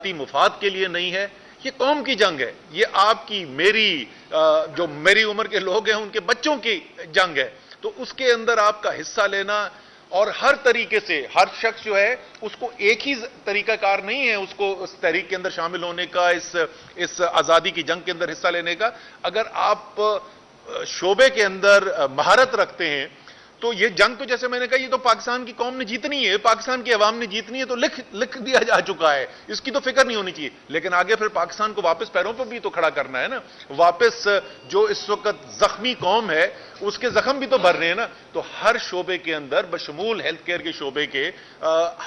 ذاتی مفاد کے لیے نہیں ہے، یہ قوم کی جنگ ہے، یہ آپ کی میری جو میری عمر کے لوگ ہیں ان کے بچوں کی جنگ ہے. تو اس کے اندر آپ کا حصہ لینا اور ہر طریقے سے ہر شخص جو ہے اس کو ایک ہی طریقہ کار نہیں ہے اس کو اس تحریک کے اندر شامل ہونے کا، اس آزادی کی جنگ کے اندر حصہ لینے کا. اگر آپ شعبے کے اندر مہارت رکھتے ہیں تو یہ جنگ تو جیسے میں نے کہا یہ تو پاکستان کی قوم نے جیتنی ہے، پاکستان کی عوام نے جیتنی ہے، تو لکھ دیا جا چکا ہے، اس کی تو فکر نہیں ہونی چاہیے. لیکن آگے پھر پاکستان کو واپس پیروں پہ بھی تو کھڑا کرنا ہے نا، واپس جو اس وقت زخمی قوم ہے اس کے زخم بھی تو بھر رہے ہیں نا. تو ہر شعبے کے اندر بشمول ہیلتھ کیئر کے شعبے کے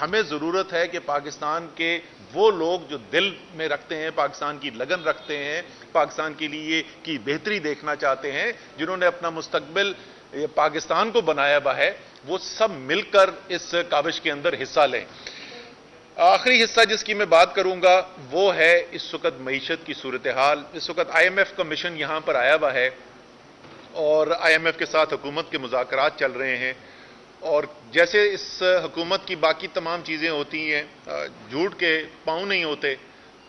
ہمیں ضرورت ہے کہ پاکستان کے وہ لوگ جو دل میں رکھتے ہیں، پاکستان کی لگن رکھتے ہیں، پاکستان کے لیے کی بہتری دیکھنا چاہتے ہیں، جنہوں نے اپنا مستقبل پاکستان کو بنایا ہوا ہے، وہ سب مل کر اس کاوش کے اندر حصہ لیں. آخری حصہ جس کی میں بات کروں گا وہ ہے اس وقت معیشت کی صورتحال. اس وقت آئی ایم ایف کا مشن یہاں پر آیا ہوا ہے اور آئی ایم ایف کے ساتھ حکومت کے مذاکرات چل رہے ہیں، اور جیسے اس حکومت کی باقی تمام چیزیں ہوتی ہیں، جھوٹ کے پاؤں نہیں ہوتے،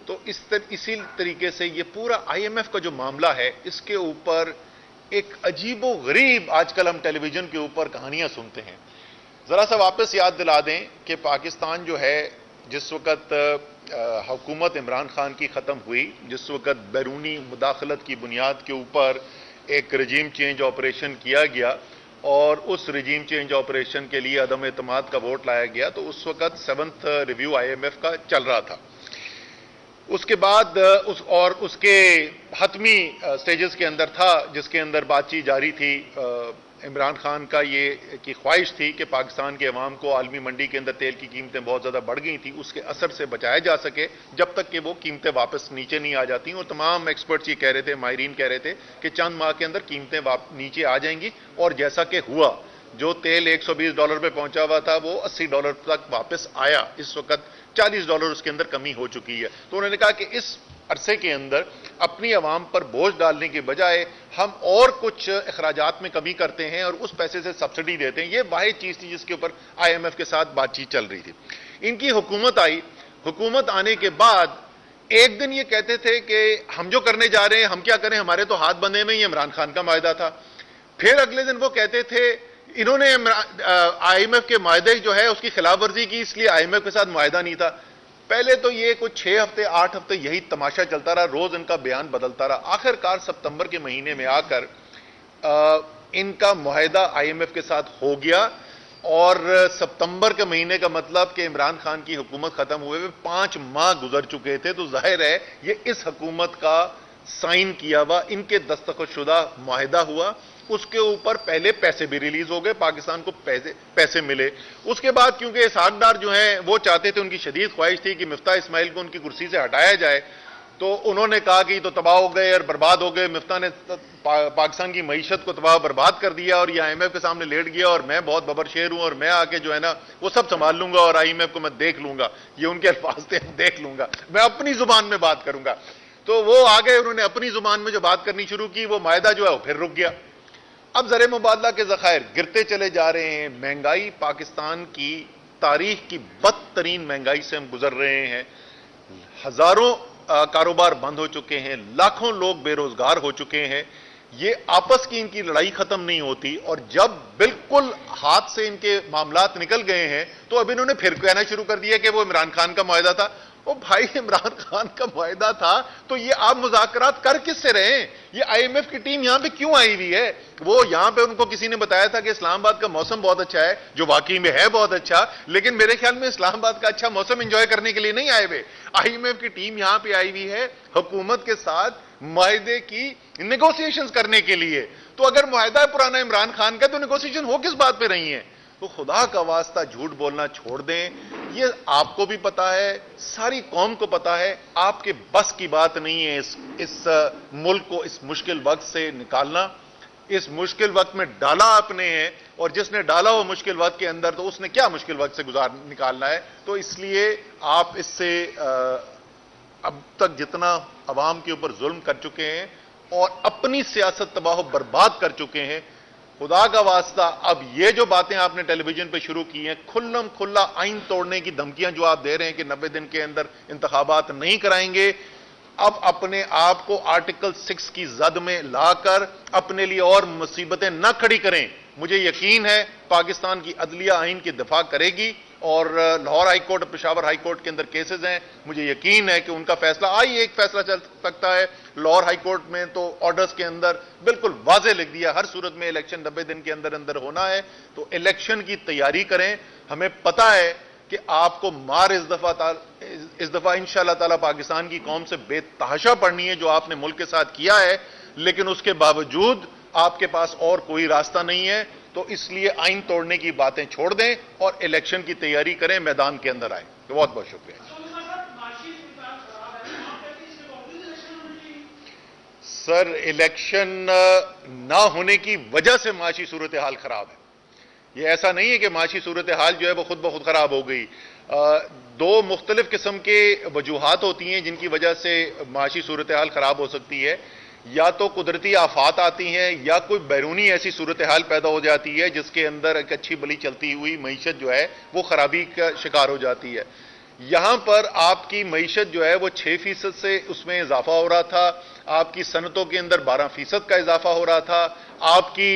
تو اسی طریقے سے یہ پورا آئی ایم ایف کا جو معاملہ ہے اس کے اوپر ایک عجیب و غریب آج کل ہم ٹیلی ویژن کے اوپر کہانیاں سنتے ہیں. ذرا سا واپس یاد دلا دیں کہ پاکستان جو ہے جس وقت حکومت عمران خان کی ختم ہوئی، جس وقت بیرونی مداخلت کی بنیاد کے اوپر ایک رجیم چینج آپریشن کیا گیا اور اس رجیم چینج آپریشن کے لیے عدم اعتماد کا ووٹ لایا گیا، تو اس وقت 7th review I am F کا چل رہا تھا. اس کے بعد اس کے حتمی سٹیجز کے اندر تھا جس کے اندر بات چیت جاری تھی. عمران خان کا یہ کی خواہش تھی کہ پاکستان کے عوام کو عالمی منڈی کے اندر تیل کی قیمتیں بہت زیادہ بڑھ گئی تھیں، اس کے اثر سے بچایا جا سکے جب تک کہ وہ قیمتیں واپس نیچے نہیں آ جاتی. اور تمام ایکسپرٹس یہ کہہ رہے تھے، ماہرین کہہ رہے تھے کہ چند ماہ کے اندر قیمتیں نیچے آ جائیں گی، اور جیسا کہ ہوا، جو تیل $120 پہ پہنچا ہوا تھا وہ $80 تک واپس آیا. اس وقت $40 اس کے اندر کمی ہو چکی ہے. تو انہوں نے کہا کہ اس عرصے کے اندر اپنی عوام پر بوجھ ڈالنے کے بجائے ہم اور کچھ اخراجات میں کمی کرتے ہیں اور اس پیسے سے سبسڈی دیتے ہیں. یہ واحد چیز تھی جس کے اوپر آئی ایم ایف کے ساتھ بات چیت چل رہی تھی. ان کی حکومت آئی، حکومت آنے کے بعد ایک دن یہ کہتے تھے کہ ہم جو کرنے جا رہے ہیں ہم کیا کریں، ہمارے تو ہاتھ بندھے میں، یہ عمران خان کا معاہدہ تھا. پھر اگلے دن وہ کہتے تھے انہوں نے آئی ایم ایف کے معاہدے جو ہے اس کی خلاف ورزی کی، اس لیے آئی ایم ایف کے ساتھ معاہدہ نہیں تھا. پہلے تو یہ کچھ 6 ہفتے 8 ہفتے یہی تماشا چلتا رہا، روز ان کا بیان بدلتا رہا. آخر کار ستمبر کے مہینے میں آ کر ان کا معاہدہ آئی ایم ایف کے ساتھ ہو گیا، اور ستمبر کے مہینے کا مطلب کہ عمران خان کی حکومت ختم ہوئے 5 ماہ گزر چکے تھے. تو ظاہر ہے یہ اس حکومت کا سائن کیا ہوا، ان کے دستخط شدہ معاہدہ ہوا. اس کے اوپر پہلے پیسے بھی ریلیز ہو گئے، پاکستان کو پیسے ملے. اس کے بعد کیونکہ اسحاق ڈار جو ہیں وہ چاہتے تھے، ان کی شدید خواہش تھی کہ مفتاح اسماعیل کو ان کی کرسی سے ہٹایا جائے، تو انہوں نے کہا کہ یہ تو تباہ ہو گئے اور برباد ہو گئے، مفتاح نے پاکستان کی معیشت کو تباہ برباد کر دیا اور یہ آئی ایم ایف کے سامنے لیٹ گیا اور میں بہت ببر شیر ہوں اور میں آ کے جو ہے نا وہ سب سنبھال لوں گا اور آئی ایم ایف کو میں دیکھ لوں گا. یہ ان کے الفاظ تھے، دیکھ لوں گا، میں اپنی زبان میں بات کروں گا. تو وہ آگے انہوں نے اپنی زبان میں جو بات کرنی شروع کی، وہ معاہدہ جو ہے وہ پھر رک گیا. اب زر مبادلہ کے ذخائر گرتے چلے جا رہے ہیں، مہنگائی پاکستان کی تاریخ کی بدترین مہنگائی سے ہم گزر رہے ہیں. ہزاروں کاروبار بند ہو چکے ہیں، لاکھوں لوگ بے روزگار ہو چکے ہیں. یہ آپس کی ان کی لڑائی ختم نہیں ہوتی، اور جب بالکل ہاتھ سے ان کے معاملات نکل گئے ہیں تو اب انہوں نے پھر کہنا شروع کر دیا کہ وہ عمران خان کا معاہدہ تھا. او بھائی، عمران خان کا معاہدہ تھا تو یہ آپ مذاکرات کر کس سے رہے ہیں؟ یہ آئی ایم ایف کی ٹیم یہاں پہ کیوں آئی ہوئی ہے؟ وہ یہاں پہ ان کو کسی نے بتایا تھا کہ اسلام آباد کا موسم بہت اچھا ہے، جو واقعی میں ہے بہت اچھا، لیکن میرے خیال میں اسلام آباد کا اچھا موسم انجوائے کرنے کے لیے نہیں آئے ہوئے. آئی ایم ایف کی ٹیم یہاں پہ آئی ہوئی ہے حکومت کے ساتھ معاہدے کی نیگوسیشنز کرنے کے لیے. تو اگر معاہدہ پرانا عمران خان کا تو نیگوسیشن ہو کس بات پہ رہی ہیں؟ تو خدا کا واسطہ جھوٹ بولنا چھوڑ دیں. یہ آپ کو بھی پتا ہے، ساری قوم کو پتا ہے، آپ کے بس کی بات نہیں ہے اس ملک کو اس مشکل وقت سے نکالنا. اس مشکل وقت میں ڈالا آپ نے ہے، اور جس نے ڈالا وہ مشکل وقت کے اندر، تو اس نے کیا مشکل وقت سے نکالنا ہے. تو اس لیے آپ اس سے اب تک جتنا عوام کے اوپر ظلم کر چکے ہیں اور اپنی سیاست تباہ و برباد کر چکے ہیں، خدا کا واسطہ اب یہ جو باتیں آپ نے ٹیلی ویژن پہ شروع کی ہیں، کھلم کھلا آئین توڑنے کی دھمکیاں جو آپ دے رہے ہیں کہ 90 دن کے اندر انتخابات نہیں کرائیں گے، اب اپنے آپ کو آرٹیکل 6 کی زد میں لا کر اپنے لیے اور مصیبتیں نہ کھڑی کریں۔ مجھے یقین ہے پاکستان کی عدلیہ آئین کی دفاع کرے گی، اور لاہور ہائی کورٹ اور پشاور ہائی کورٹ کے اندر کیسز ہیں، مجھے یقین ہے کہ ان کا فیصلہ ایک فیصلہ چل سکتا ہے۔ لاہور ہائی کورٹ میں تو آرڈرز کے اندر بالکل واضح لکھ دیا ہر صورت میں الیکشن 90 دن کے اندر اندر ہونا ہے، تو الیکشن کی تیاری کریں۔ ہمیں پتہ ہے کہ آپ کو مار اس دفعہ انشاءاللہ تعالی پاکستان کی قوم سے بے تحاشا پڑنی ہے جو آپ نے ملک کے ساتھ کیا ہے، لیکن اس کے باوجود آپ کے پاس اور کوئی راستہ نہیں ہے، تو اس لیے آئین توڑنے کی باتیں چھوڑ دیں اور الیکشن کی تیاری کریں، میدان کے اندر آئیں۔ بہت بہت شکریہ۔ سر، الیکشن نہ ہونے کی وجہ سے معاشی صورتحال خراب ہے، یہ ایسا نہیں ہے کہ معاشی صورتحال جو ہے وہ خود بخود خراب ہو گئی۔ دو مختلف قسم کے وجوہات ہوتی ہیں جن کی وجہ سے معاشی صورتحال خراب ہو سکتی ہے، یا تو قدرتی آفات آتی ہیں یا کوئی بیرونی ایسی صورتحال پیدا ہو جاتی ہے جس کے اندر ایک اچھی بلی چلتی ہوئی معیشت جو ہے وہ خرابی کا شکار ہو جاتی ہے۔ یہاں پر آپ کی معیشت جو ہے وہ 6% سے اس میں اضافہ ہو رہا تھا، آپ کی صنعتوں کے اندر 12% کا اضافہ ہو رہا تھا، آپ کی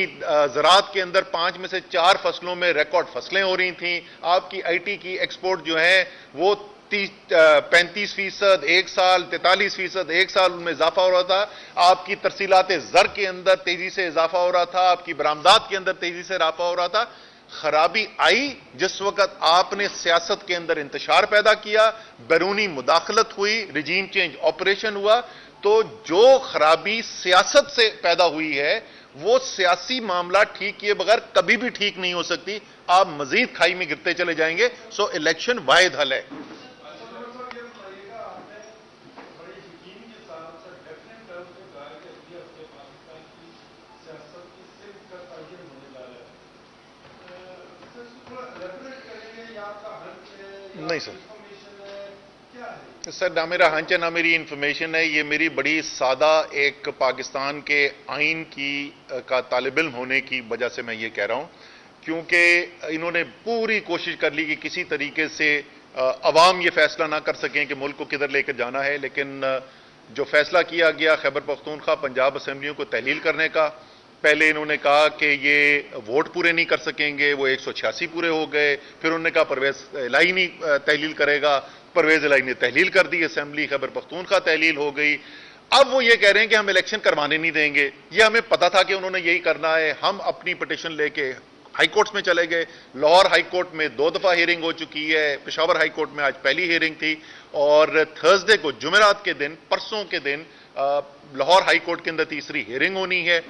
زراعت کے اندر 5 میں سے 4 فصلوں میں ریکارڈ فصلیں ہو رہی تھیں، آپ کی آئی ٹی کی ایکسپورٹ جو ہے وہ 35% ایک سال، 43% ایک سال ان میں اضافہ ہو رہا تھا، آپ کی ترسیلات زر کے اندر تیزی سے اضافہ ہو رہا تھا، آپ کی برآمدات کے اندر تیزی سے اضافہ ہو رہا تھا۔ خرابی آئی جس وقت آپ نے سیاست کے اندر انتشار پیدا کیا، بیرونی مداخلت ہوئی، رجیم چینج آپریشن ہوا، تو جو خرابی سیاست سے پیدا ہوئی ہے وہ سیاسی معاملہ ٹھیک کیے بغیر کبھی بھی ٹھیک نہیں ہو سکتی، آپ مزید کھائی میں گرتے چلے جائیں گے۔ سو الیکشن واحد حل ہے۔ نہیں سر، نہ میرا ہنچ ہے نہ میری انفارمیشن ہے، یہ میری بڑی سادہ ایک پاکستان کے آئین کا طالب علم ہونے کی وجہ سے میں یہ کہہ رہا ہوں، کیونکہ انہوں نے پوری کوشش کر لی کہ کسی طریقے سے عوام یہ فیصلہ نہ کر سکیں کہ ملک کو کدھر لے کر جانا ہے، لیکن جو فیصلہ کیا گیا خیبر پختونخوا پنجاب اسمبلیوں کو تحلیل کرنے کا، پہلے انہوں نے کہا کہ یہ ووٹ پورے نہیں کر سکیں گے، وہ 186 پورے ہو گئے، پھر انہوں نے کہا پرویز الہی نہیں تحلیل کرے گا، پرویز الہی نے تحلیل کر دی، اسمبلی خیبر پختونخوا تحلیل ہو گئی۔ اب وہ یہ کہہ رہے ہیں کہ ہم الیکشن کروانے نہیں دیں گے، یہ ہمیں پتا تھا کہ انہوں نے یہی کرنا ہے۔ ہم اپنی پٹیشن لے کے ہائی کورٹس میں چلے گئے، لاہور ہائی کورٹ میں 2 دفعہ ہیئرنگ ہو چکی ہے، پشاور ہائی کورٹ میں آج پہلی ہیئرنگ تھی، اور تھرسڈے کو جمعرات کے دن، پرسوں کے دن لاہور ہائی کورٹ کے اندر تیسری ہیئرنگ ہونی ہے۔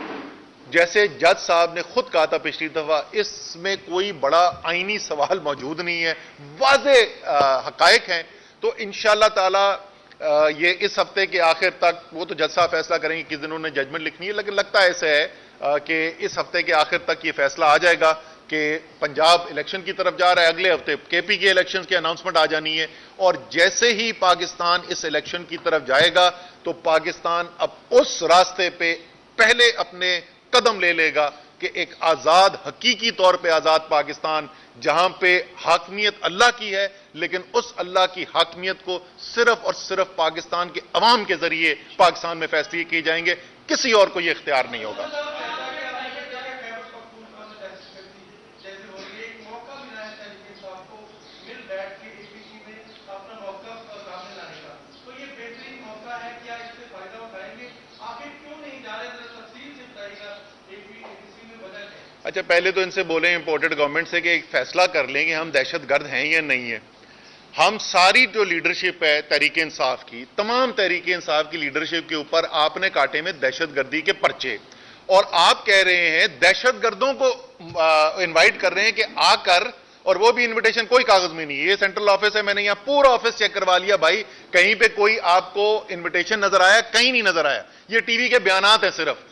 جیسے جج صاحب نے خود کہا تھا پچھلی دفعہ، اس میں کوئی بڑا آئینی سوال موجود نہیں ہے، واضح حقائق ہیں، تو انشاءاللہ تعالی یہ اس ہفتے کے آخر تک، وہ تو جج صاحب فیصلہ کریں گے کس دن انہوں نے ججمنٹ لکھنی ہے، لیکن لگتا ہے ایسے ہے کہ اس ہفتے کے آخر تک یہ فیصلہ آ جائے گا کہ پنجاب الیکشن کی طرف جا رہا ہے، اگلے ہفتے کے پی کے الیکشن کی اناؤنسمنٹ آ جانی ہے، اور جیسے ہی پاکستان اس الیکشن کی طرف جائے گا تو پاکستان اب اس راستے پہ پہلے اپنے قدم لے لے گا کہ ایک آزاد، حقیقی طور پہ آزاد پاکستان، جہاں پہ حاکمیت اللہ کی ہے، لیکن اس اللہ کی حاکمیت کو صرف اور صرف پاکستان کے عوام کے ذریعے پاکستان میں فیصلے کیے جائیں گے، کسی اور کو یہ اختیار نہیں ہوگا۔ اچھا، پہلے تو ان سے بولیں امپورٹڈ گورنمنٹ سے کہ ایک فیصلہ کر لیں کہ ہم دہشت گرد ہیں یا نہیں ہیں۔ ہم ساری جو لیڈرشپ ہے تحریک انصاف کی، تمام تحریک انصاف کی لیڈرشپ کے اوپر آپ نے کاٹے میں دہشت گردی کے پرچے، اور آپ کہہ رہے ہیں دہشت گردوں کو انوائٹ کر رہے ہیں کہ آ کر، اور وہ بھی انویٹیشن کوئی کاغذ میں نہیں ہے، یہ سینٹرل آفس ہے، میں نے یہاں پورا آفس چیک کروا لیا بھائی، کہیں پہ کوئی آپ کو انویٹیشن نظر آیا؟ کہیں نہیں نظر آیا، یہ ٹی وی کے بیانات ہیں صرف۔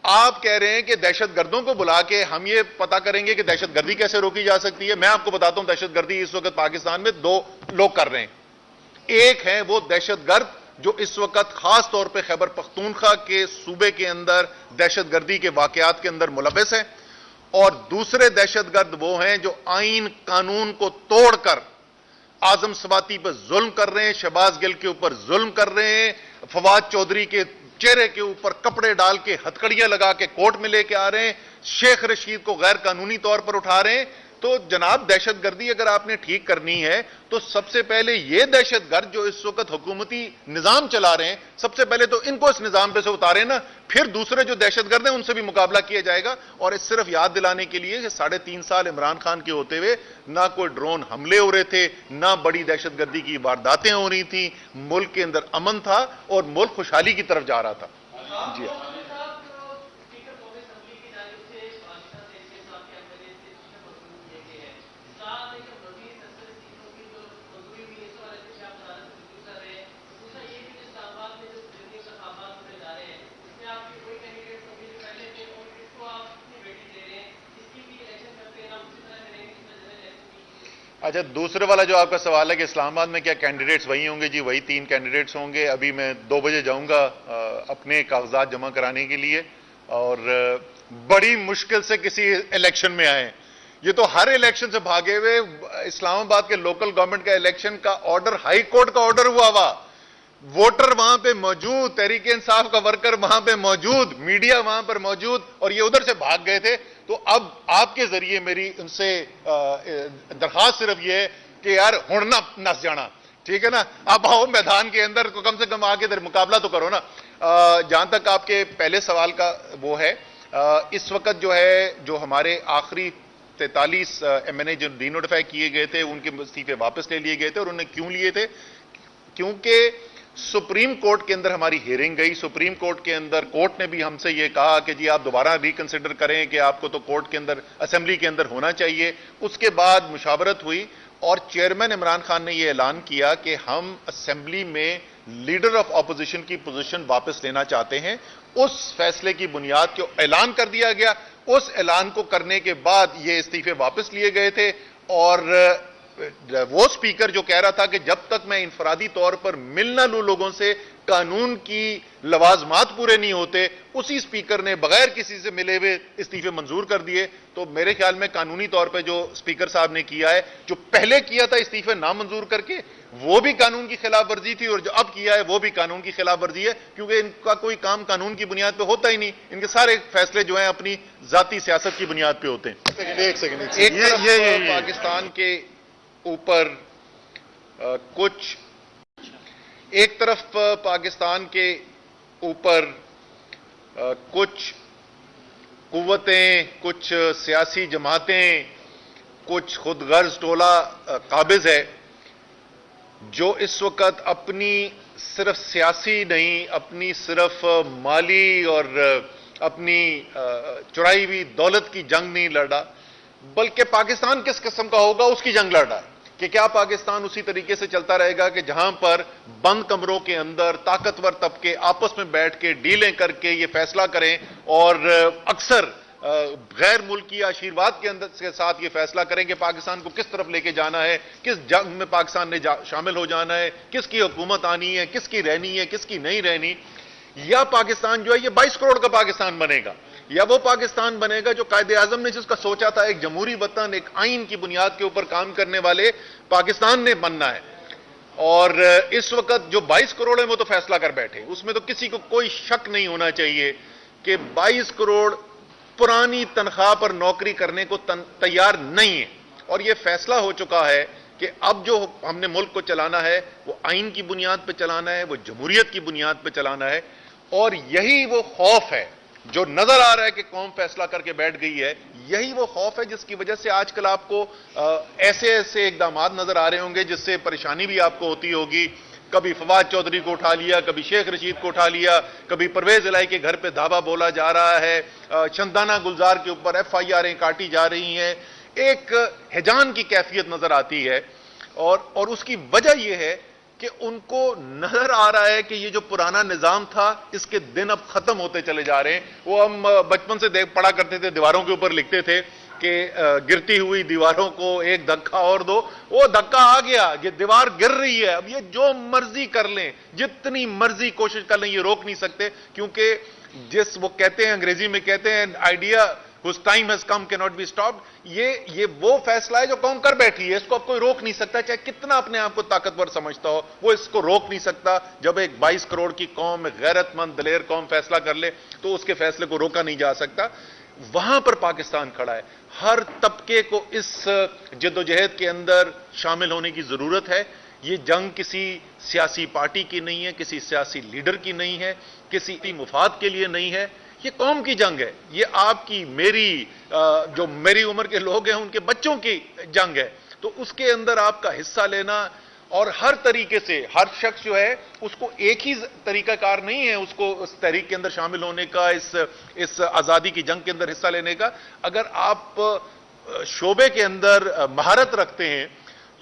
آپ کہہ رہے ہیں کہ دہشت گردوں کو بلا کے ہم یہ پتا کریں گے کہ دہشت گردی کیسے روکی جا سکتی ہے۔ میں آپ کو بتاتا ہوں دہشت گردی اس وقت پاکستان میں 2 لوگ کر رہے ہیں۔ ایک ہے وہ دہشت گرد جو اس وقت خاص طور پہ خیبر پختونخوا کے صوبے کے اندر دہشت گردی کے واقعات کے اندر ملوث ہیں، اور دوسرے دہشت گرد وہ ہیں جو آئین قانون کو توڑ کر اعظم سواتی پر ظلم کر رہے ہیں, شہباز گل کے اوپر ظلم کر رہے ہیں, فواد چودھری کے چہرے کے اوپر کپڑے ڈال کے ہتکڑیاں لگا کے کورٹ میں لے کے آ رہے ہیں, شیخ رشید کو غیر قانونی طور پر اٹھا رہے ہیں. تو جناب دہشت گردی اگر آپ نے ٹھیک کرنی ہے تو سب سے پہلے یہ دہشت گرد جو اس وقت حکومتی نظام چلا رہے ہیں, سب سے پہلے تو ان کو اس نظام پہ سے اتارے نا, پھر دوسرے جو دہشت گرد ہیں ان سے بھی مقابلہ کیا جائے گا. اور اس صرف یاد دلانے کے لیے کہ 3.5 سال عمران خان کے ہوتے ہوئے نہ کوئی ڈرون حملے ہو رہے تھے, نہ بڑی دہشت گردی کی وارداتیں ہو رہی تھیں, ملک کے اندر امن تھا اور ملک خوشحالی کی طرف جا رہا تھا. جی اچھا, دوسرے والا جو آپ کا سوال ہے کہ اسلام آباد میں کیا کینڈیڈیٹس وہی ہوں گے, جی وہی 3 کینڈیڈیٹس ہوں گے. ابھی میں 2 بجے جاؤں گا اپنے کاغذات جمع کرانے کے لیے, اور بڑی مشکل سے کسی الیکشن میں آئے. یہ تو ہر الیکشن سے بھاگے ہوئے. اسلام آباد کے لوکل گورنمنٹ کا الیکشن کا آرڈر ہائی کورٹ کا آرڈر ہوا, ووٹر وہاں پہ موجود, تحریک انصاف کا ورکر وہاں پہ موجود, میڈیا وہاں پر موجود, اور یہ ادھر سے بھاگ گئے تھے. تو اب آپ کے ذریعے میری ان سے درخواست صرف یہ ہے کہ یار ہڑنا نس جانا, ٹھیک ہے نا, اب آؤ میدان کے اندر, کم سے کم آ کے مقابلہ تو کرو نا. جہاں تک آپ کے پہلے سوال کا وہ ہے, اس وقت جو ہے جو ہمارے آخری 43 ایم این اے جو ڈی نوٹیفائی کیے گئے تھے ان کے استعفے واپس لے لیے گئے تھے. اور انہوں نے کیوں لیے تھے؟ کیونکہ سپریم کورٹ کے اندر ہماری ہیئرنگ گئی, سپریم کورٹ کے اندر کورٹ نے بھی ہم سے یہ کہا کہ جی آپ دوبارہ ریکنسیڈر کریں کہ آپ کو تو کورٹ کے اندر اسمبلی کے اندر ہونا چاہیے. اس کے بعد مشاورت ہوئی اور چیئرمین عمران خان نے یہ اعلان کیا کہ ہم اسمبلی میں لیڈر آف اپوزیشن کی پوزیشن واپس لینا چاہتے ہیں. اس فیصلے کی بنیاد کو اعلان کر دیا گیا. اس اعلان کو کرنے کے بعد یہ استعفے واپس لیے گئے تھے. اور وہ سپیکر جو کہہ رہا تھا کہ جب تک میں انفرادی طور پر مل نہ لوں لوگوں سے قانون کی لوازمات پورے نہیں ہوتے, اسی سپیکر نے بغیر کسی سے ملے ہوئے استعفے منظور کر دیے. تو میرے خیال میں قانونی طور پہ جو سپیکر صاحب نے کیا ہے, جو پہلے کیا تھا استعفے نامنظور کر کے, وہ بھی قانون کی خلاف ورزی تھی, اور جو اب کیا ہے وہ بھی قانون کی خلاف ورزی ہے, کیونکہ ان کا کوئی کام قانون کی بنیاد پہ ہوتا ہی نہیں. ان کے سارے فیصلے جو ہیں اپنی ذاتی سیاست کی بنیاد پہ ہوتے ہیں. ایک طرف پاکستان کے اوپر کچھ, ایک طرف پاکستان کے اوپر کچھ قوتیں, کچھ سیاسی جماعتیں, کچھ خود غرض ٹولہ قابض ہے جو اس وقت اپنی صرف سیاسی نہیں, اپنی صرف مالی اور اپنی چرائی ہوئی دولت کی جنگ نہیں لڑ رہا, بلکہ پاکستان کس قسم کا ہوگا اس کی جنگ لڑ رہا ہے. کہ کیا پاکستان اسی طریقے سے چلتا رہے گا کہ جہاں پر بند کمروں کے اندر طاقتور طبقے آپس میں بیٹھ کے ڈیلیں کر کے یہ فیصلہ کریں, اور اکثر غیر ملکی آشیرواد کے اندر کے ساتھ یہ فیصلہ کریں کہ پاکستان کو کس طرف لے کے جانا ہے, کس جنگ میں پاکستان نے شامل ہو جانا ہے, کس کی حکومت آنی ہے, کس کی رہنی ہے, کس کی نہیں رہنی. یا پاکستان جو ہے یہ 22 کروڑ کا پاکستان بنے گا, یا وہ پاکستان بنے گا جو قائد اعظم نے جس کا سوچا تھا, ایک جمہوری وطن, ایک آئین کی بنیاد کے اوپر کام کرنے والے پاکستان نے بننا ہے. اور اس وقت جو 22 کروڑ ہیں وہ تو فیصلہ کر بیٹھے, اس میں تو کسی کو کوئی شک نہیں ہونا چاہیے کہ 22 کروڑ پرانی تنخواہ پر نوکری کرنے کو تیار نہیں ہے. اور یہ فیصلہ ہو چکا ہے کہ اب جو ہم نے ملک کو چلانا ہے وہ آئین کی بنیاد پہ چلانا ہے, وہ جمہوریت کی بنیاد پہ چلانا ہے. اور یہی وہ خوف ہے جو نظر آ رہا ہے کہ قوم فیصلہ کر کے بیٹھ گئی ہے, یہی وہ خوف ہے جس کی وجہ سے آج کل آپ کو ایسے ایسے اقدامات نظر آ رہے ہوں گے جس سے پریشانی بھی آپ کو ہوتی ہوگی. کبھی فواد چودھری کو اٹھا لیا, کبھی شیخ رشید کو اٹھا لیا, کبھی پرویز الہی کے گھر پہ دھاوا بولا جا رہا ہے, چندانہ گلزار کے اوپر FIR کاٹی جا رہی ہیں. ایک ہیجان کی کیفیت نظر آتی ہے, اور اس کی وجہ یہ ہے کہ ان کو نظر آ رہا ہے کہ یہ جو پرانا نظام تھا اس کے دن اب ختم ہوتے چلے جا رہے ہیں. وہ ہم بچپن سے پڑھا کرتے تھے, دیواروں کے اوپر لکھتے تھے کہ گرتی ہوئی دیواروں کو ایک دھکا اور دو. وہ دھکا آ گیا, یہ دیوار گر رہی ہے, اب یہ جو مرضی کر لیں, جتنی مرضی کوشش کر لیں, یہ روک نہیں سکتے. کیونکہ جس وہ کہتے ہیں, انگریزی میں کہتے ہیں, idea whose time has come cannot be stopped. یہ وہ فیصلہ ہے جو قوم کر بیٹھی ہے, اس کو اب کوئی روک نہیں سکتا, چاہے کتنا اپنے آپ کو طاقتور سمجھتا ہو, وہ اس کو روک نہیں سکتا. جب ایک 22 کروڑ کی قوم, ایک غیرت مند دلیر قوم فیصلہ کر لے تو اس کے فیصلے کو روکا نہیں جا سکتا. وہاں پر پاکستان کھڑا ہے. ہر طبقے کو اس جدوجہد کے اندر شامل ہونے کی ضرورت ہے. یہ جنگ کسی سیاسی پارٹی کی نہیں ہے, کسی سیاسی لیڈر کی نہیں ہے, کسی مفاد کے لیے نہیں ہے. یہ قوم کی جنگ ہے. یہ آپ کی, میری, جو میری عمر کے لوگ ہیں ان کے بچوں کی جنگ ہے. تو اس کے اندر آپ کا حصہ لینا اور ہر طریقے سے ہر شخص جو ہے اس کو ایک ہی طریقہ کار نہیں ہے اس کو اس تحریک کے اندر شامل ہونے کا, اس آزادی کی جنگ کے اندر حصہ لینے کا. اگر آپ شعبے کے اندر مہارت رکھتے ہیں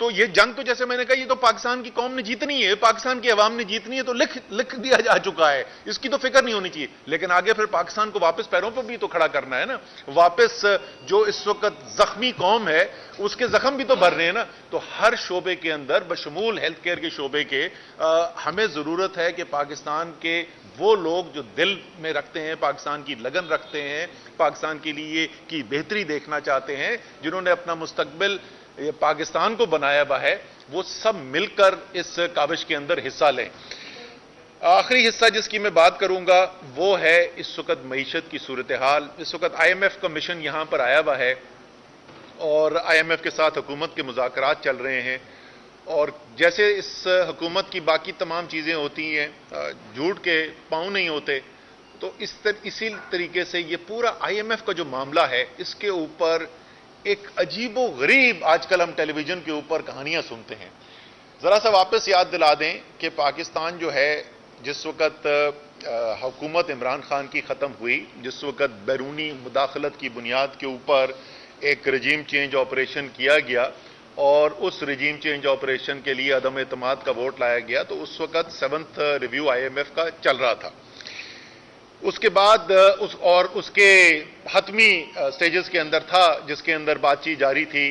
تو یہ جنگ تو جیسے میں نے کہا یہ تو پاکستان کی قوم نے جیتنی ہے, پاکستان کی عوام نے جیتنی ہے, تو لکھ دیا جا چکا ہے, اس کی تو فکر نہیں ہونی چاہیے. لیکن آگے پھر پاکستان کو واپس پیروں پہ بھی تو کھڑا کرنا ہے نا. واپس جو اس وقت زخمی قوم ہے اس کے زخم بھی تو بھر رہے ہیں نا. تو ہر شعبے کے اندر بشمول ہیلتھ کیئر کے شعبے کے ہمیں ضرورت ہے کہ پاکستان کے وہ لوگ جو دل میں رکھتے ہیں, پاکستان کی لگن رکھتے ہیں, پاکستان کے لیے کی بہتری دیکھنا چاہتے ہیں, جنہوں نے اپنا مستقبل پاکستان کو بنایا ہوا ہے, وہ سب مل کر اس کاوش کے اندر حصہ لیں. آخری حصہ جس کی میں بات کروں گا وہ ہے اس وقت معیشت کی صورتحال. اس وقت IMF کا مشن یہاں پر آیا ہوا ہے اور IMF کے ساتھ حکومت کے مذاکرات چل رہے ہیں. اور جیسے اس حکومت کی باقی تمام چیزیں ہوتی ہیں, جھوٹ کے پاؤں نہیں ہوتے, تو اسی طریقے سے یہ پورا IMF کا جو معاملہ ہے اس کے اوپر ایک عجیب و غریب آج کل ہم ٹیلی ویژن کے اوپر کہانیاں سنتے ہیں. ذرا سا واپس یاد دلا دیں کہ پاکستان جو ہے جس وقت حکومت عمران خان کی ختم ہوئی, جس وقت بیرونی مداخلت کی بنیاد کے اوپر ایک رجیم چینج آپریشن کیا گیا اور اس رجیم چینج آپریشن کے لیے عدم اعتماد کا ووٹ لایا گیا, تو اس وقت 7th ریویو IMF کا چل رہا تھا. اس کے بعد اس کے حتمی سٹیجز کے اندر تھا جس کے اندر بات چیت جاری تھی.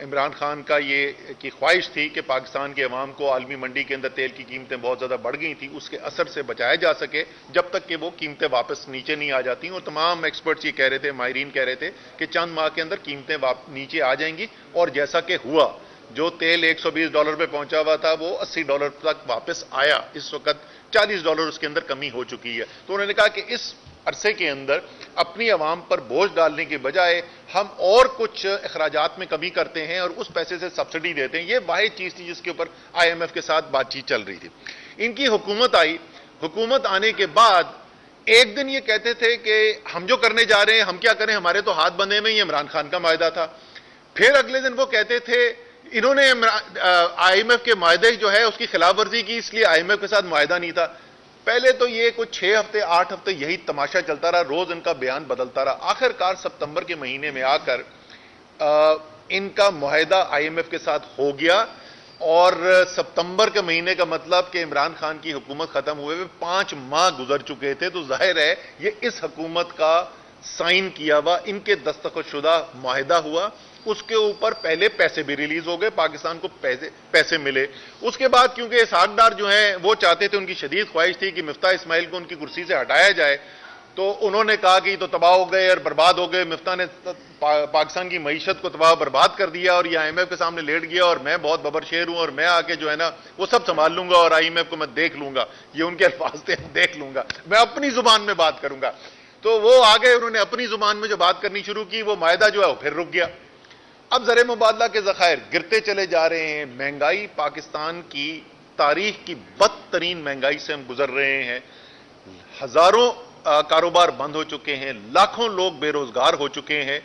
عمران خان کا یہ کی خواہش تھی کہ پاکستان کے عوام کو عالمی منڈی کے اندر تیل کی قیمتیں بہت زیادہ بڑھ گئی تھیں, اس کے اثر سے بچایا جا سکے جب تک کہ وہ قیمتیں واپس نیچے نہیں آ جاتی. اور تمام ایکسپرٹس یہ کہہ رہے تھے, ماہرین کہہ رہے تھے کہ چند ماہ کے اندر قیمتیں نیچے آ جائیں گی, اور جیسا کہ ہوا, جو تیل $120 پہ پہنچا ہوا تھا وہ $80 تک واپس آیا. اس وقت $40 اس کے اندر کمی ہو چکی ہے. تو انہوں نے کہا کہ اس عرصے کے اندر اپنی عوام پر بوجھ ڈالنے کے بجائے ہم اور کچھ اخراجات میں کمی کرتے ہیں اور اس پیسے سے سبسڈی دیتے ہیں. یہ واحد چیز تھی جس کے اوپر IMF کے ساتھ بات چیت چل رہی تھی. ان کی حکومت آئی. حکومت آنے کے بعد ایک دن یہ کہتے تھے کہ ہم جو کرنے جا رہے ہیں ہم کیا کریں, ہمارے تو ہاتھ بندھے میں, یہ عمران خان کا معاہدہ تھا. پھر اگلے دن وہ کہتے تھے انہوں نے IMF کے معاہدے جو ہے اس کی خلاف ورزی کی, اس لیے IMF کے ساتھ معاہدہ نہیں تھا. پہلے تو یہ کچھ 6 ہفتے 8 ہفتے یہی تماشا چلتا رہا, روز ان کا بیان بدلتا رہا. آخر کار ستمبر کے مہینے میں آ کر ان کا معاہدہ IMF کے ساتھ ہو گیا. اور ستمبر کے مہینے کا مطلب کہ عمران خان کی حکومت ختم ہوئے 5 ماہ گزر چکے تھے. تو ظاہر ہے یہ اس حکومت کا سائن کیا ہوا, ان کے دستخط شدہ معاہدہ ہوا. اس کے اوپر پہلے پیسے بھی ریلیز ہو گئے, پاکستان کو پیسے ملے. اس کے بعد کیونکہ اسحاق ڈار جو ہیں وہ چاہتے تھے, ان کی شدید خواہش تھی کہ مفتاح اسماعیل کو ان کی کرسی سے ہٹایا جائے, تو انہوں نے کہا کہ یہ تو تباہ ہو گئے اور برباد ہو گئے. مفتاح نے پاکستان کی معیشت کو تباہ برباد کر دیا اور یہ IMF کے سامنے لیٹ گیا, اور میں بہت ببر شیر ہوں اور میں آ کے جو ہے نا وہ سب سنبھال لوں گا اور IMF کو میں دیکھ لوں گا. یہ ان کے الفاظ تھے, دیکھ لوں گا, میں اپنی زبان میں بات کروں گا. تو وہ آگے انہوں نے اپنی زبان میں جو بات کرنی شروع کی, وہ معاہدہ جو ہے وہ پھر رک گیا. اب زر مبادلہ کے ذخائر گرتے چلے جا رہے ہیں. مہنگائی پاکستان کی تاریخ کی بدترین مہنگائی سے ہم گزر رہے ہیں. ہزاروں کاروبار بند ہو چکے ہیں, لاکھوں لوگ بے روزگار ہو چکے ہیں.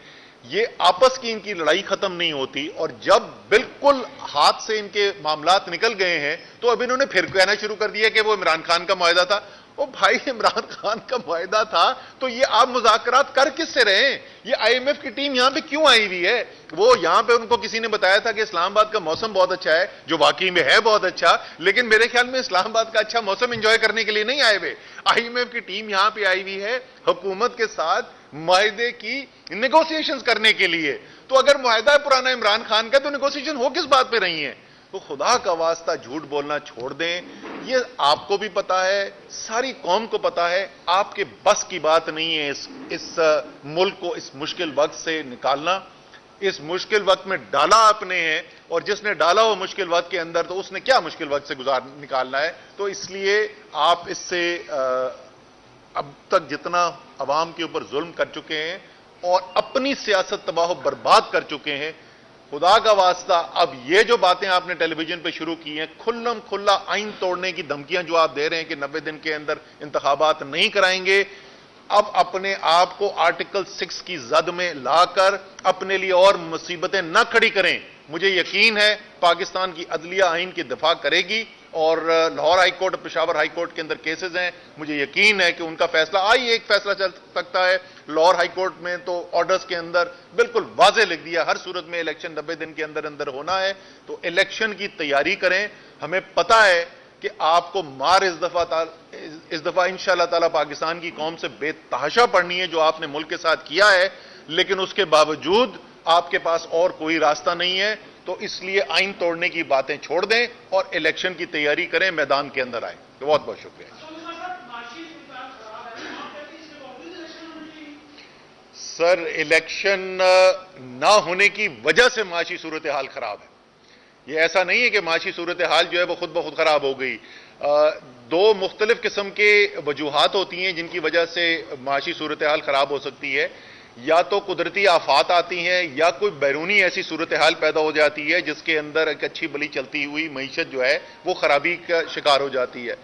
یہ آپس کی ان کی لڑائی ختم نہیں ہوتی, اور جب بالکل ہاتھ سے ان کے معاملات نکل گئے ہیں تو اب انہوں نے پھر کہنا شروع کر دیا کہ وہ عمران خان کا معاہدہ تھا. او بھائی, عمران خان کا معاہدہ تھا تو یہ آپ مذاکرات کر کس سے رہے ہیں؟ یہ IMF کی ٹیم یہاں پہ کیوں آئی ہوئی ہے؟ وہ یہاں پہ ان کو کسی نے بتایا تھا کہ اسلام آباد کا موسم بہت اچھا ہے, جو واقعی میں ہے بہت اچھا, لیکن میرے خیال میں اسلام آباد کا اچھا موسم انجوائے کرنے کے لیے نہیں آئے ہوئے. IMF کی ٹیم یہاں پہ آئی ہوئی ہے حکومت کے ساتھ معاہدے کی نیگوسیشنز کرنے کے لیے. تو اگر معاہدہ پرانا عمران خان کا تو نیگوسیشن ہو کس بات پہ رہی ہیں؟ تو خدا کا واسطہ جھوٹ بولنا چھوڑ دیں. یہ آپ کو بھی پتا ہے, ساری قوم کو پتا ہے, آپ کے بس کی بات نہیں ہے اس ملک کو اس مشکل وقت سے نکالنا. اس مشکل وقت میں ڈالا آپ نے ہے, اور جس نے ڈالا وہ مشکل وقت کے اندر, تو اس نے کیا مشکل وقت سے نکالنا ہے. تو اس لیے آپ اس سے اب تک جتنا عوام کے اوپر ظلم کر چکے ہیں اور اپنی سیاست تباہ و برباد کر چکے ہیں, خدا کا واسطہ اب یہ جو باتیں آپ نے ٹیلی ویژن پہ شروع کی ہیں, کھلم کھلا آئین توڑنے کی دھمکیاں جو آپ دے رہے ہیں کہ 90 دن کے اندر انتخابات نہیں کرائیں گے, اب اپنے آپ کو آرٹیکل 6 کی زد میں لا کر اپنے لیے اور مصیبتیں نہ کھڑی کریں. مجھے یقین ہے پاکستان کی عدلیہ آئین کی دفاع کرے گی, اور لاہور ہائی کورٹ اور پشاور ہائی کورٹ کے اندر کیسز ہیں, مجھے یقین ہے کہ ان کا فیصلہ ایک فیصلہ چل سکتا ہے. لاہور ہائی کورٹ میں تو آرڈرز کے اندر بالکل واضح لکھ دیا ہر صورت میں الیکشن 90 دن کے اندر اندر ہونا ہے. تو الیکشن کی تیاری کریں. ہمیں پتا ہے کہ آپ کو مار اس دفعہ انشاءاللہ تعالی پاکستان کی قوم سے بے تحاشا پڑنی ہے جو آپ نے ملک کے ساتھ کیا ہے, لیکن اس کے باوجود آپ کے پاس اور کوئی راستہ نہیں ہے. تو اس لیے آئین توڑنے کی باتیں چھوڑ دیں اور الیکشن کی تیاری کریں, میدان کے اندر آئیں. بہت بہت شکریہ. سر, الیکشن نہ ہونے کی وجہ سے معاشی صورتحال خراب ہے. یہ ایسا نہیں ہے کہ معاشی صورتحال جو ہے وہ خود بخود خراب ہو گئی. دو مختلف قسم کے وجوہات ہوتی ہیں جن کی وجہ سے معاشی صورتحال خراب ہو سکتی ہے. یا تو قدرتی آفات آتی ہیں, یا کوئی بیرونی ایسی صورتحال پیدا ہو جاتی ہے جس کے اندر ایک اچھی بلی چلتی ہوئی معیشت جو ہے وہ خرابی کا شکار ہو جاتی ہے.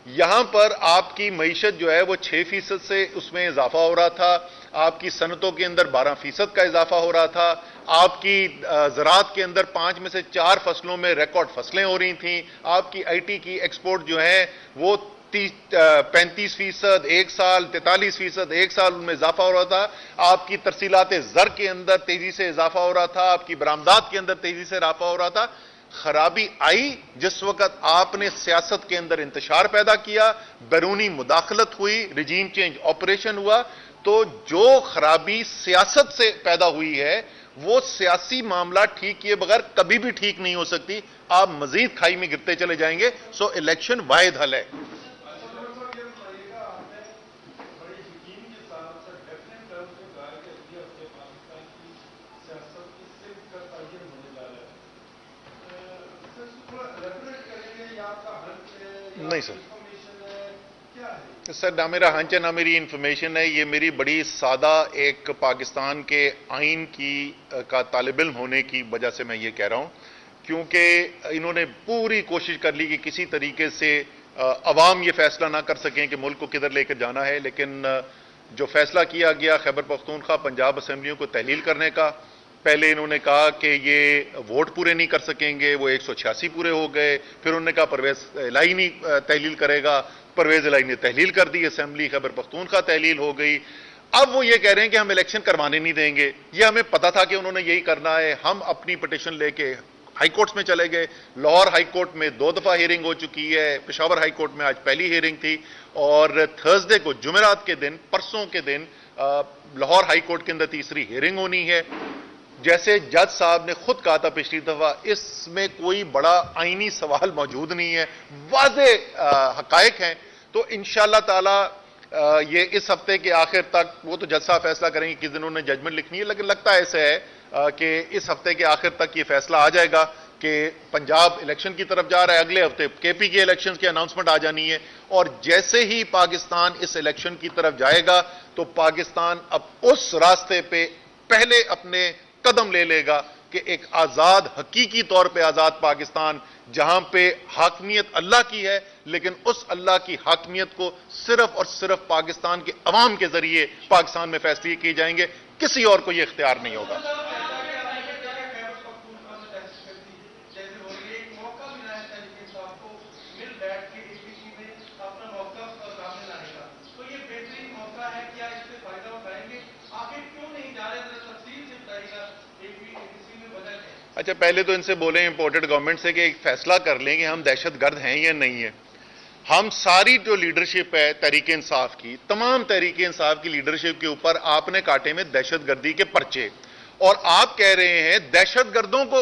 یہاں پر آپ کی معیشت جو ہے وہ 6% سے اس میں اضافہ ہو رہا تھا, آپ کی صنعتوں کے اندر 12% کا اضافہ ہو رہا تھا, آپ کی زراعت کے اندر 5 میں سے 4 فصلوں میں ریکارڈ فصلیں ہو رہی تھیں, آپ کی آئی ٹی کی ایکسپورٹ جو ہے وہ 35% ایک سال, 43% ایک سال ان میں اضافہ ہو رہا تھا, آپ کی ترسیلات زر کے اندر تیزی سے اضافہ ہو رہا تھا, آپ کی برآمدات کے اندر تیزی سے اضافہ ہو رہا تھا. خرابی آئی جس وقت آپ نے سیاست کے اندر انتشار پیدا کیا, بیرونی مداخلت ہوئی, رجیم چینج آپریشن ہوا. تو جو خرابی سیاست سے پیدا ہوئی ہے وہ سیاسی معاملہ ٹھیک کیے بغیر کبھی بھی ٹھیک نہیں ہو سکتی. آپ مزید کھائی میں گرتے چلے جائیں گے. سو الیکشن واحد حل ہے. نہیں سر, نہ میرا ہنچ ہے نہ میری انفارمیشن ہے. یہ میری بڑی سادہ ایک پاکستان کے آئین کا طالب علم ہونے کی وجہ سے میں یہ کہہ رہا ہوں, کیونکہ انہوں نے پوری کوشش کر لی کہ کسی طریقے سے عوام یہ فیصلہ نہ کر سکیں کہ ملک کو کدھر لے کر جانا ہے. لیکن جو فیصلہ کیا گیا خیبر پختونخوا پنجاب اسمبلیوں کو تحلیل کرنے کا, پہلے انہوں نے کہا کہ یہ ووٹ پورے نہیں کر سکیں گے, وہ 186 پورے ہو گئے. پھر انہوں نے کہا پرویز الہی نہیں تحلیل کرے گا, پرویز الہی نے تحلیل کر دی, اسمبلی خیبر پختونخوا تحلیل ہو گئی. اب وہ یہ کہہ رہے ہیں کہ ہم الیکشن کروانے نہیں دیں گے. یہ ہمیں پتا تھا کہ انہوں نے یہی کرنا ہے. ہم اپنی پٹیشن لے کے ہائی کورٹس میں چلے گئے. لاہور ہائی کورٹ میں 2 دفعہ ہیئرنگ ہو چکی ہے, پشاور ہائی کورٹ میں آج پہلی ہیئرنگ تھی, اور تھرسڈے کو جمعرات کے دن, پرسوں کے دن لاہور ہائی کورٹ کے اندر تیسری ہیئرنگ ہونی ہے. جیسے جج صاحب نے خود کہا تھا پچھلی دفعہ, اس میں کوئی بڑا آئینی سوال موجود نہیں ہے, واضح حقائق ہیں. تو انشاءاللہ تعالی یہ اس ہفتے کے آخر تک, وہ تو جج صاحب فیصلہ کریں گے کس دن انہوں نے ججمنٹ لکھنی ہے, لیکن لگتا ایسے ہے کہ اس ہفتے کے آخر تک یہ فیصلہ آ جائے گا کہ پنجاب الیکشن کی طرف جا رہا ہے. اگلے ہفتے کے پی کے الیکشن کی اناؤنسمنٹ آ جانی ہے, اور جیسے ہی پاکستان اس الیکشن کی طرف جائے گا تو پاکستان اب اس راستے پہ پہلے اپنے قدم لے لے گا کہ ایک آزاد, حقیقی طور پہ آزاد پاکستان, جہاں پہ حاکمیت اللہ کی ہے, لیکن اس اللہ کی حاکمیت کو صرف اور صرف پاکستان کے عوام کے ذریعے پاکستان میں فیصلے کیے جائیں گے, کسی اور کو یہ اختیار نہیں ہوگا. اچھا, پہلے تو ان سے بولیں امپورٹڈ گورنمنٹ سے کہ ایک فیصلہ کر لیں کہ ہم دہشت گرد ہیں یا نہیں ہیں. ہم ساری جو لیڈرشپ ہے تحریک انصاف کی, تمام تحریک انصاف کی لیڈرشپ کے اوپر آپ نے کاٹے میں دہشت گردی کے پرچے, اور آپ کہہ رہے ہیں دہشت گردوں کو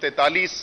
43